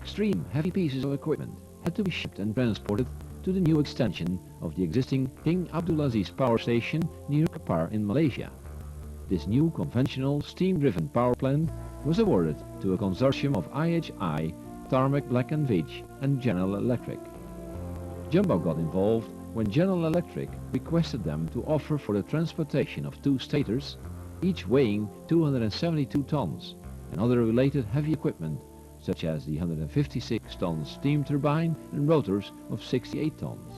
extreme heavy pieces of equipment had to be shipped and transported to the new extension of the existing King Abdulaziz power station near Kapar in Malaysia. This new conventional steam-driven power plant was awarded to a consortium of IHI, Tarmac Black & Veatch and General Electric. Jumbo got involved when General Electric requested them to offer for the transportation of 2 Stators, each weighing 272 tons, and other related heavy equipment such as the 156-ton steam turbine and rotors of 68 tons.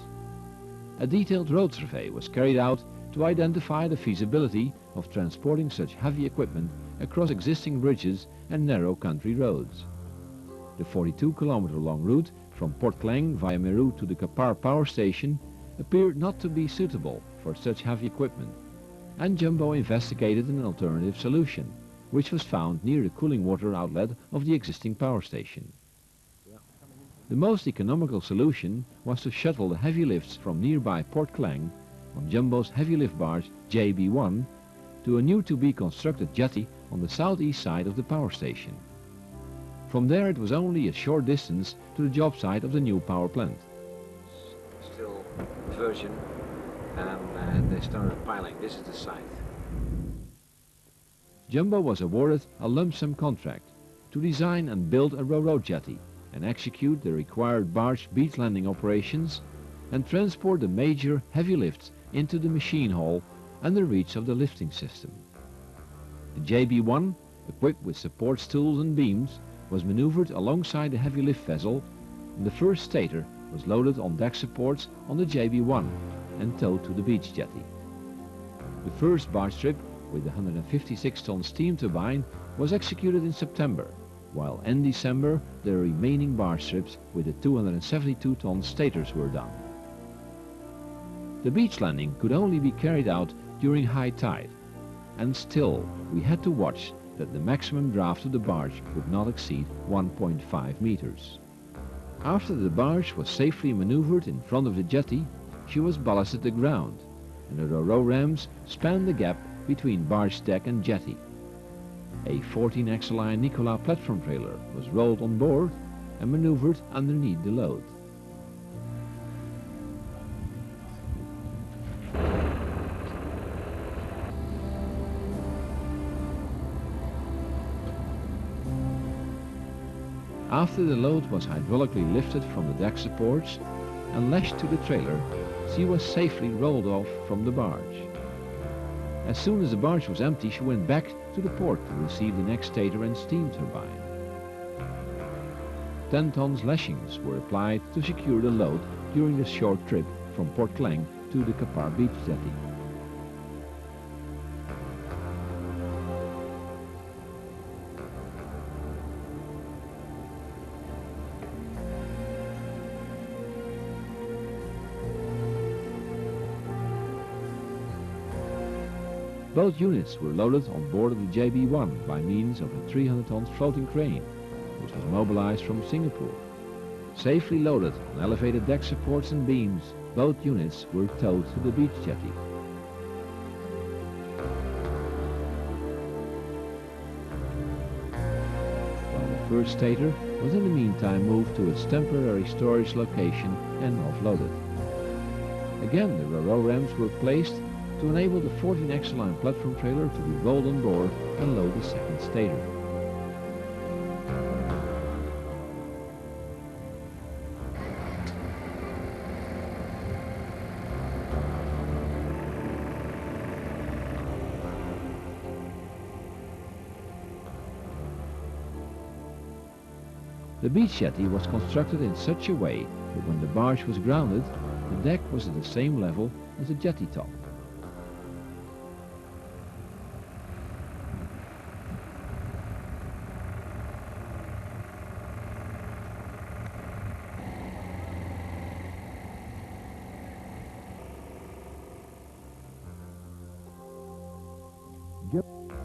A detailed road survey was carried out to identify the feasibility of transporting such heavy equipment across existing bridges and narrow country roads. The 42-kilometer long route from Port Klang via Meru to the Kapar power station appeared not to be suitable for such heavy equipment, and Jumbo investigated an alternative solution, which was found near the cooling water outlet of the existing power station. The most economical solution was to shuttle the heavy lifts from nearby Port Klang on Jumbo's heavy lift barge JB1 to a new to-be constructed jetty on the southeast side of the power station. From there it was only a short distance to the job site of the new power plant. Still virgin, and they started piling. This is the site. Jumbo was awarded a lump sum contract to design and build a ro-ro jetty and execute the required barge beach landing operations and transport the major heavy lifts into the machine hall under reach of the lifting system. The JB1, equipped with support stools and beams, was maneuvered alongside the heavy lift vessel, and the first Stator was loaded on deck supports on the JB1 and towed to the beach jetty. The first barge trip with the 156-ton steam turbine was executed in September, while in December the remaining barge trips with the 272-ton Stators were done. The beach landing could only be carried out during high tide, and still we had to watch that the maximum draft of the barge would not exceed 1.5 meters. After the barge was safely maneuvered in front of the jetty, she was ballasted to the ground, and the ro-ro rams spanned the gap between barge deck and jetty. A 14-axle-line Nikola platform trailer was rolled on board and maneuvered underneath the load. After the load was hydraulically lifted from the deck supports and lashed to the trailer, she was safely rolled off from the barge. As soon as the barge was empty, she went back to the port to receive the next Stator and steam turbine. 10 tons lashings were applied to secure the load during the short trip from Port Klang to the Kapar beach jetty. Both units were loaded on board of the JB1 by means of a 300-ton floating crane, which was mobilized from Singapore. Safely loaded on elevated deck supports and beams, both units were towed to the beach jetty. While the first Stator was in the meantime moved to its temporary storage location and offloaded. Again, the ro-ro rams were placed to enable the 14-axle-line platform trailer to be rolled on board and load the second Stator. The beach jetty was constructed in such a way that when the barge was grounded, the deck was at the same level as the jetty top.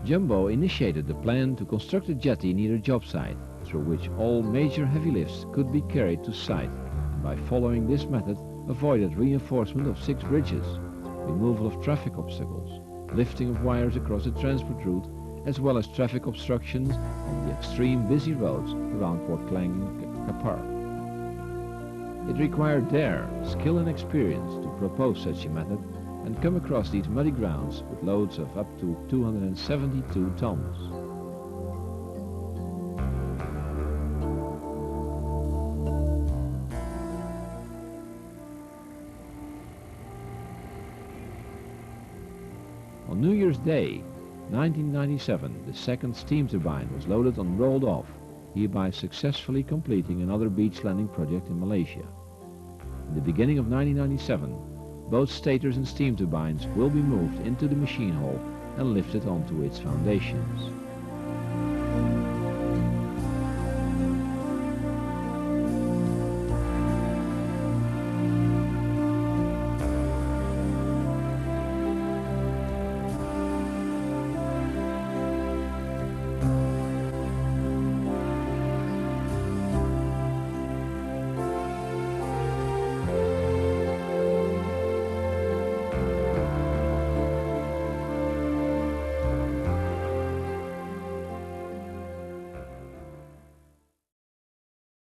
Jumbo initiated the plan to construct a jetty near the job site, through which all major heavy lifts could be carried to site, and by following this method avoided reinforcement of 6 bridges, removal of traffic obstacles, lifting of wires across the transport route, as well as traffic obstructions on the extreme busy roads around Port Klang Kapar. It required dare, skill and experience to propose such a method and come across these muddy grounds with loads of up to 272 tons. On New Year's Day, 1997, the second steam turbine was loaded and rolled off, hereby successfully completing another beach landing project in Malaysia. In the beginning of 1997, both stators and steam turbines will be moved into the machine hall and lifted onto its foundations.